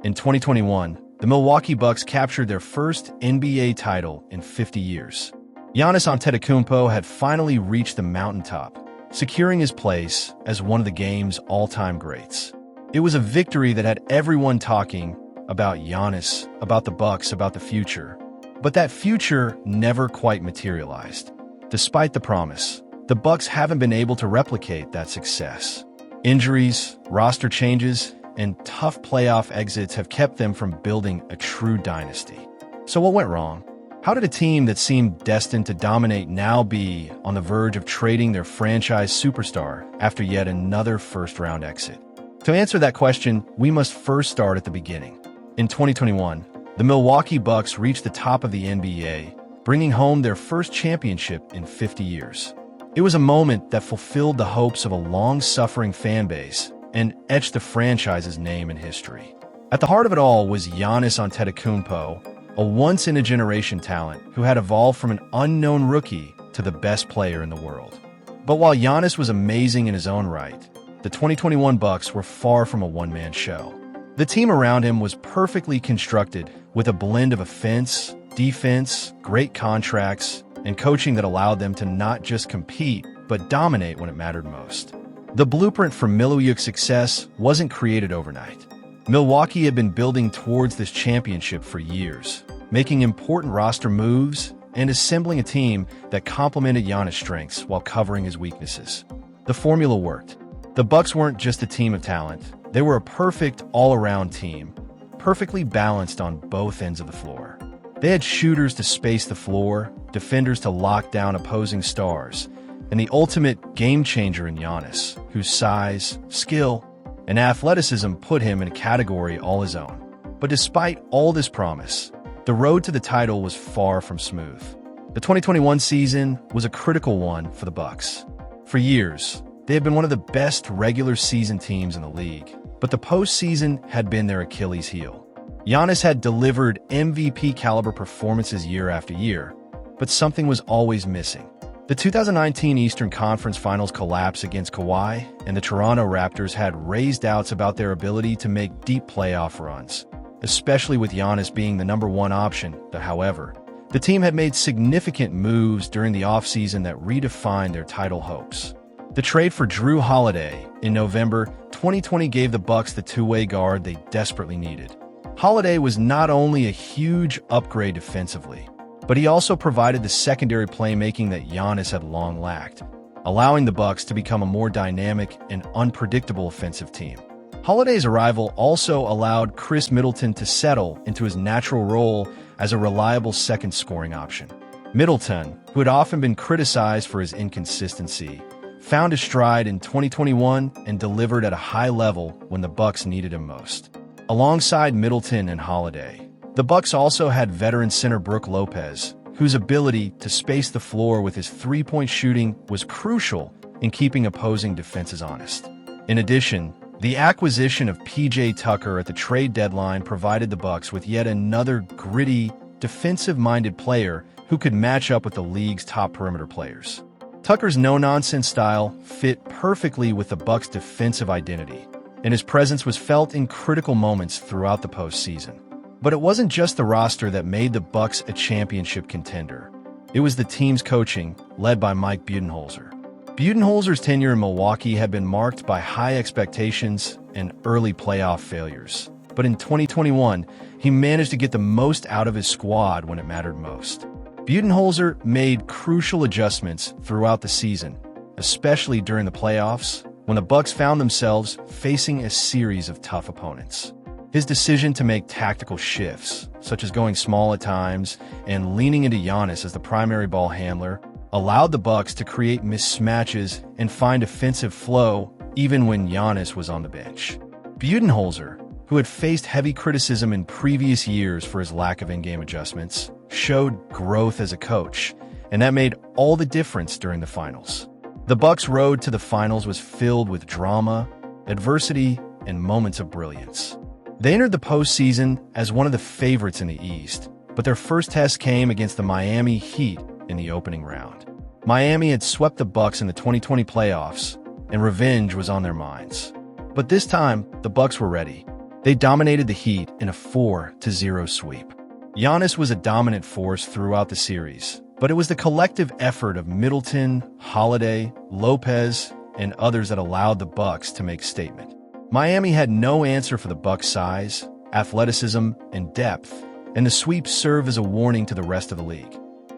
In 2021, the Milwaukee Bucks captured their first NBA title in 50 years. Giannis Antetokounmpo had finally reached the mountaintop, securing his place as one of the game's all-time greats. It was a victory that had everyone talking about Giannis, about the Bucks, about the future. But that future never quite materialized. Despite the promise, the Bucks haven't been able to replicate that success. Injuries, roster changes, and tough playoff exits have kept them from building a true dynasty. So what went wrong? How did a team that seemed destined to dominate now be on the verge of trading their franchise superstar after yet another first-round exit? To answer that question, we must first start at the beginning. In 2021, the Milwaukee Bucks reached the top of the NBA, bringing home their first championship in 50 years. It was a moment that fulfilled the hopes of a long-suffering fan base and etched the franchise's name in history. At the heart of it all was Giannis Antetokounmpo, a once-in-a-generation talent who had evolved from an unknown rookie to the best player in the world. But while Giannis was amazing in his own right, the 2021 Bucks were far from a one-man show. The team around him was perfectly constructed with a blend of offense, defense, great contracts, and coaching that allowed them to not just compete, but dominate when it mattered most. The blueprint for Milwaukee's success wasn't created overnight. Milwaukee had been building towards this championship for years, making important roster moves and assembling a team that complemented Giannis' strengths while covering his weaknesses. The formula worked. The Bucks weren't just a team of talent. They were a perfect all-around team, perfectly balanced on both ends of the floor. They had shooters to space the floor, defenders to lock down opposing stars, and the ultimate game-changer in Giannis, whose size, skill, and athleticism put him in a category all his own. But despite all this promise, the road to the title was far from smooth. The 2021 season was a critical one for the Bucks. For years, they had been one of the best regular season teams in the league, but the postseason had been their Achilles heel. Giannis had delivered MVP-caliber performances year after year, but something was always missing. The 2019 Eastern Conference Finals collapse against Kawhi and the Toronto Raptors had raised doubts about their ability to make deep playoff runs, especially with Giannis being the number one option. However, the team had made significant moves during the offseason that redefined their title hopes. The trade for Jrue Holiday in November 2020 gave the Bucks the two-way guard they desperately needed. Holiday was not only a huge upgrade defensively, but he also provided the secondary playmaking that Giannis had long lacked, allowing the Bucks to become a more dynamic and unpredictable offensive team. Holiday's arrival also allowed Chris Middleton to settle into his natural role as a reliable second scoring option. Middleton, who had often been criticized for his inconsistency, found his stride in 2021 and delivered at a high level when the Bucks needed him most. Alongside Middleton and Holiday, the Bucks also had veteran center Brook Lopez, whose ability to space the floor with his three-point shooting was crucial in keeping opposing defenses honest. In addition, the acquisition of P.J. Tucker at the trade deadline provided the Bucks with yet another gritty, defensive-minded player who could match up with the league's top perimeter players. Tucker's no-nonsense style fit perfectly with the Bucks' defensive identity, and his presence was felt in critical moments throughout the postseason. But it wasn't just the roster that made the Bucks a championship contender. It was the team's coaching, led by Mike Budenholzer. Budenholzer's tenure in Milwaukee had been marked by high expectations and early playoff failures. But in 2021, he managed to get the most out of his squad when it mattered most. Budenholzer made crucial adjustments throughout the season, especially during the playoffs, when the Bucks found themselves facing a series of tough opponents. His decision to make tactical shifts, such as going small at times and leaning into Giannis as the primary ball handler, allowed the Bucks to create mismatches and find offensive flow even when Giannis was on the bench. Budenholzer, who had faced heavy criticism in previous years for his lack of in-game adjustments, showed growth as a coach, and that made all the difference during the finals. The Bucks' road to the finals was filled with drama, adversity, and moments of brilliance. They entered the postseason as one of the favorites in the East, but their first test came against the Miami Heat in the opening round. Miami had swept the Bucks in the 2020 playoffs, and revenge was on their minds. But this time, the Bucks were ready. They dominated the Heat in a 4-0 sweep. Giannis was a dominant force throughout the series, but it was the collective effort of Middleton, Holiday, Lopez, and others that allowed the Bucks to make statement. Miami had no answer for the Bucks' size, athleticism, and depth, and the sweep served as a warning to the rest of the league.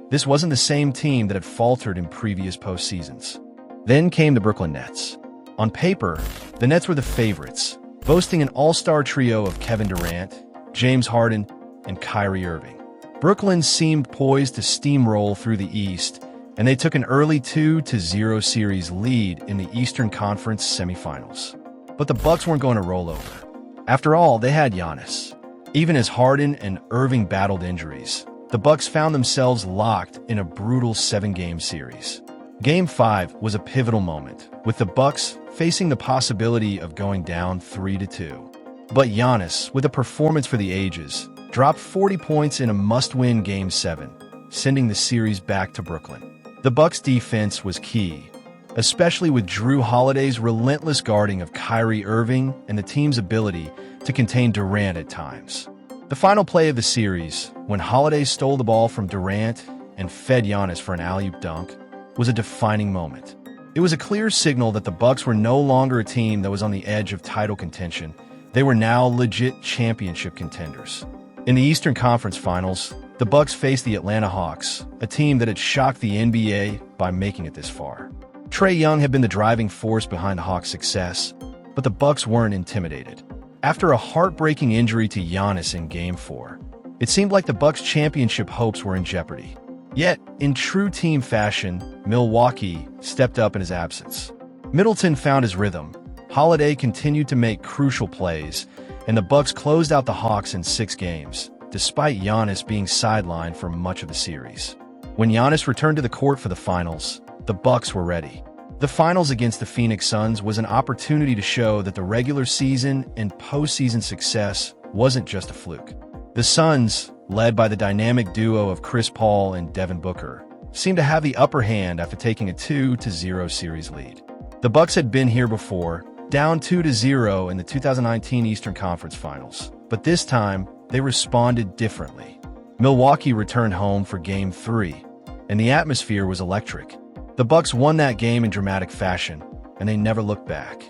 This wasn't the same team that had faltered in previous postseasons. Then came the Brooklyn Nets. On paper, the Nets were the favorites, boasting an all-star trio of Kevin Durant, James Harden, and Kyrie Irving. Brooklyn seemed poised to steamroll through the East, and they took an early 2-0 series lead in the Eastern Conference semifinals. But the Bucks weren't going to roll over. After all, they had Giannis. Even as Harden and Irving battled injuries, the Bucks found themselves locked in a brutal 7-game series. Game 5 was a pivotal moment, with the Bucks facing the possibility of going down 3-2. But Giannis, with a performance for the ages, dropped 40 points in a must-win Game 7, sending the series back to Brooklyn. The Bucks' defense was key, especially with Jrue Holiday's relentless guarding of Kyrie Irving and the team's ability to contain Durant at times. The final play of the series, when Holiday stole the ball from Durant and fed Giannis for an alley-oop dunk, was a defining moment. It was a clear signal that the Bucks were no longer a team that was on the edge of title contention. They were now legit championship contenders. In the Eastern Conference Finals, the Bucks faced the Atlanta Hawks, a team that had shocked the NBA by making it this far. Trae Young had been the driving force behind the Hawks' success, but the Bucks weren't intimidated. After a heartbreaking injury to Giannis in Game 4, it seemed like the Bucks' championship hopes were in jeopardy. Yet, in true team fashion, Milwaukee stepped up in his absence. Middleton found his rhythm, Holiday continued to make crucial plays, and the Bucks closed out the Hawks in 6 games, despite Giannis being sidelined for much of the series. When Giannis returned to the court for the finals, the Bucks were ready. The finals against the Phoenix Suns was an opportunity to show that the regular season and postseason success wasn't just a fluke. The Suns, led by the dynamic duo of Chris Paul and Devin Booker, seemed to have the upper hand after taking a 2-0 series lead. The Bucks had been here before, down 2-0 in the 2019 Eastern Conference Finals, but this time they responded differently. Milwaukee returned home for Game 3, and the atmosphere was electric. The Bucks won that game in dramatic fashion, and they never looked back.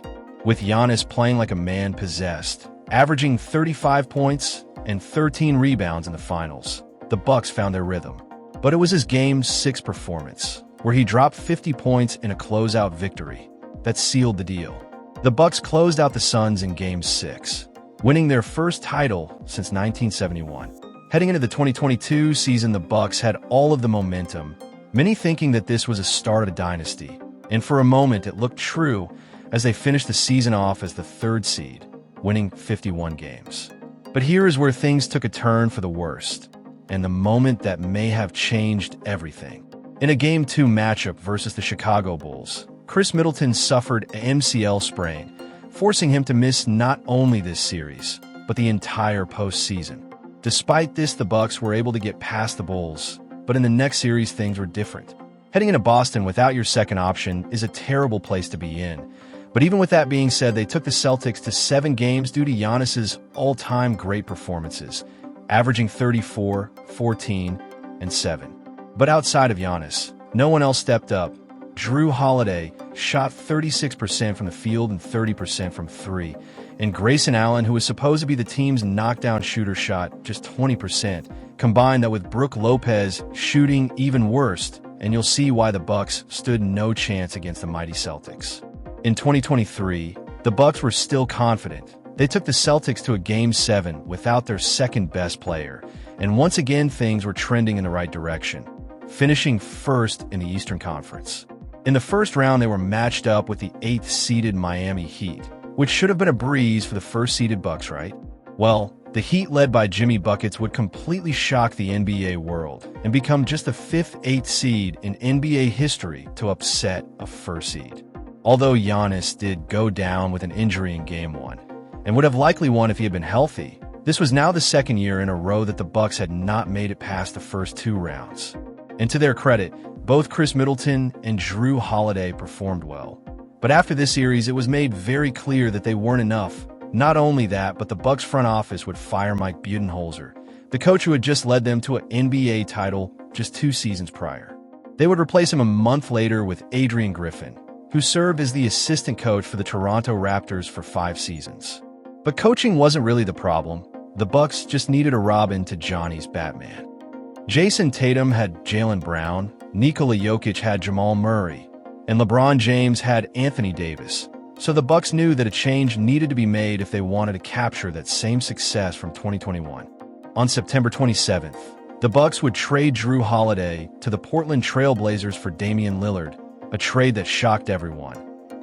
With Giannis playing like a man possessed, averaging 35 points and 13 rebounds in the finals, the Bucks found their rhythm. But it was his Game 6 performance, where he dropped 50 points in a closeout victory, that sealed the deal. The Bucks closed out the Suns in Game 6, winning their first title since 1971. Heading into the 2022 season, the Bucks had all of the momentum, many thinking that this was a start of a dynasty, and for a moment it looked true as they finished the season off as the 3rd seed, winning 51 games. But here is where things took a turn for the worst, and the moment that may have changed everything. In a Game 2 matchup versus the Chicago Bulls, Chris Middleton suffered an MCL sprain, forcing him to miss not only this series, but the entire postseason. Despite this, the Bucks were able to get past the Bulls, but in the next series things were different. Heading into Boston without your second option is a terrible place to be in. But even with that being said, they took the Celtics to 7 games due to Giannis's all-time great performances, averaging 34, 14, and 7. But outside of Giannis, no one else stepped up. Jrue Holiday shot 36% from the field and 30% from 3, and Grayson Allen, who was supposed to be the team's knockdown shooter, shot just 20%. Combine that with Brook Lopez shooting even worse, and you'll see why the Bucks stood no chance against the mighty Celtics. In 2023, the Bucks were still confident. They took the Celtics to a Game 7 without their second-best player, and once again things were trending in the right direction, finishing first in the Eastern Conference. In the first round, they were matched up with the 8th-seeded Miami Heat, which should have been a breeze for the first-seeded Bucks, right? Well, the Heat, led by Jimmy Buckets, would completely shock the NBA world and become just the 5th-8th seed in NBA history to upset a first seed. Although Giannis did go down with an injury in Game 1 and would have likely won if he had been healthy, this was now the second year in a row that the Bucks had not made it past the first 2 rounds. And to their credit, both Chris Middleton and Jrue Holiday performed well. But after this series, it was made very clear that they weren't enough. Not only that, but the Bucks front office would fire Mike Budenholzer, the coach who had just led them to an NBA title just 2 seasons prior. They would replace him a month later with Adrian Griffin, who served as the assistant coach for the Toronto Raptors for 5 seasons. But coaching wasn't really the problem. The Bucks just needed a Robin to Johnny's Batman. Jason Tatum had Jaylen Brown, Nikola Jokic had Jamal Murray, and LeBron James had Anthony Davis. So the Bucks knew that a change needed to be made if they wanted to capture that same success from 2021. On September 27th, the Bucks would trade Jrue Holiday to the Portland Trail Blazers for Damian Lillard, a trade that shocked everyone,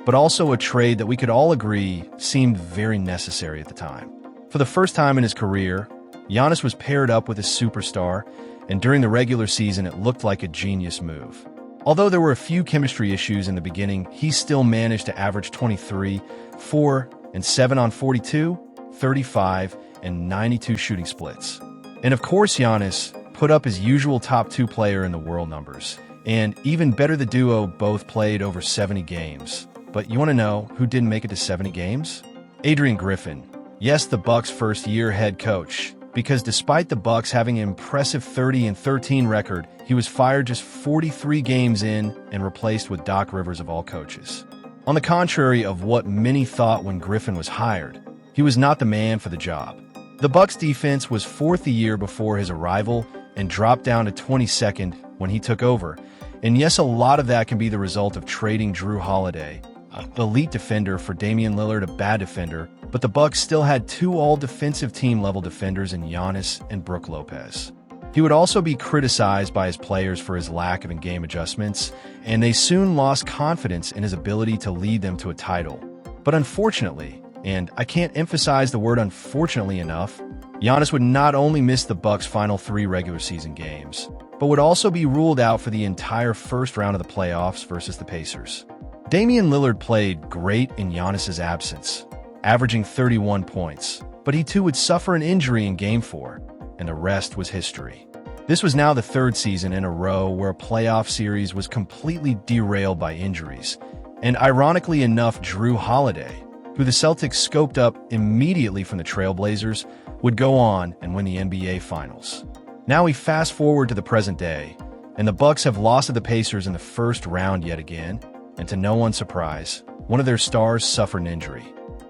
but also a trade that we could all agree seemed very necessary at the time. For the first time in his career, Giannis was paired up with a superstar, and during the regular season it looked like a genius move. Although there were a few chemistry issues in the beginning, he still managed to average 23, 4, and 7 on 42, 35, and 92 shooting splits. And of course, Giannis put up his usual top 2 player in the world numbers. And even better, the duo both played over 70 games. But you want to know who didn't make it to 70 games? Adrian Griffin. Yes, the Bucks' first-year head coach. Because despite the Bucks having an impressive 30-13 record, he was fired just 43 games in and replaced with Doc Rivers of all coaches. On the contrary of what many thought when Griffin was hired, he was not the man for the job. The Bucks' defense was 4th the year before his arrival and dropped down to 22nd when he took over. And yes, a lot of that can be the result of trading Jrue Holiday, an elite defender, for Damian Lillard, a bad defender, but the Bucks still had 2 all-defensive team-level defenders in Giannis and Brook Lopez. He would also be criticized by his players for his lack of in-game adjustments, and they soon lost confidence in his ability to lead them to a title. But unfortunately, and I can't emphasize the word unfortunately enough, Giannis would not only miss the Bucks' final 3 regular season games, but would also be ruled out for the entire first round of the playoffs versus the Pacers. Damian Lillard played great in Giannis's absence, averaging 31 points, but he too would suffer an injury in Game 4, and the rest was history. This was now the 3rd season in a row where a playoff series was completely derailed by injuries, and ironically enough, Jrue Holiday, who the Celtics scoped up immediately from the Trailblazers, would go on and win the NBA Finals. Now we fast forward to the present day, and the Bucks have lost to the Pacers in the first round yet again, and to no one's surprise, one of their stars suffered an injury.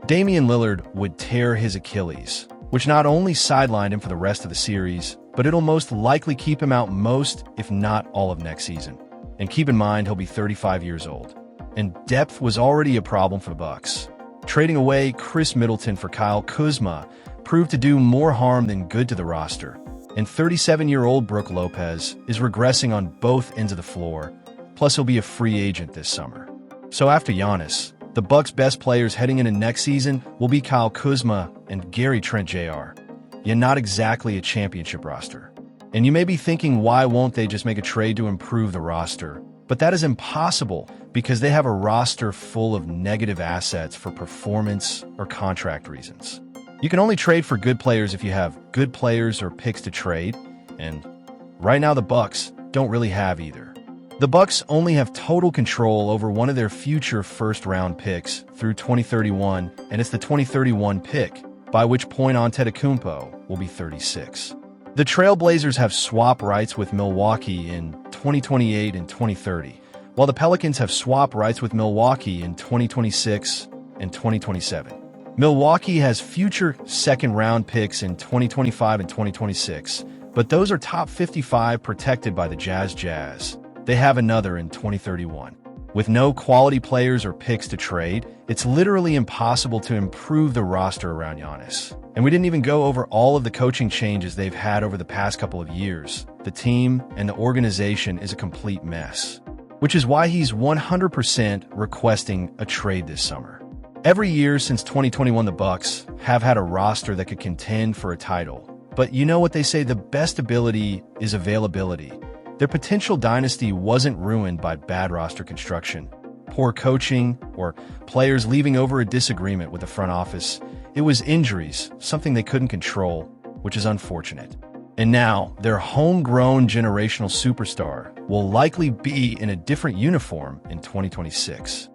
Damian Lillard would tear his Achilles, which not only sidelined him for the rest of the series, but it'll most likely keep him out most, if not all, of next season. And keep in mind, he'll be 35 years old. And depth was already a problem for the Bucks. Trading away Chris Middleton for Kyle Kuzma proved to do more harm than good to the roster. And 37-year-old Brook Lopez is regressing on both ends of the floor, plus he'll be a free agent this summer. So after Giannis, the Bucks' best players heading into next season will be Kyle Kuzma and Gary Trent Jr. Yet not exactly a championship roster. And you may be thinking, why won't they just make a trade to improve the roster? But that is impossible because they have a roster full of negative assets for performance or contract reasons. You can only trade for good players if you have good players or picks to trade, and right now the Bucks don't really have either. The Bucks only have total control over one of their future first-round picks through 2031, and it's the 2031 pick, by which point Antetokounmpo will be 36. The Trailblazers have swap rights with Milwaukee in 2028 and 2030, while the Pelicans have swap rights with Milwaukee in 2026 and 2027. Milwaukee has future second-round picks in 2025 and 2026, but those are top 55 protected by the Jazz. They have another in 2031. With no quality players or picks to trade, it's literally impossible to improve the roster around Giannis. And we didn't even go over all of the coaching changes they've had over the past couple of years. The team and the organization is a complete mess, which is why he's 100% requesting a trade this summer. Every year since 2021, the Bucks have had a roster that could contend for a title. But you know what they say, the best ability is availability. Their potential dynasty wasn't ruined by bad roster construction, poor coaching, or players leaving over a disagreement with the front office. It was injuries, something they couldn't control, which is unfortunate. And now, their homegrown generational superstar will likely be in a different uniform in 2026.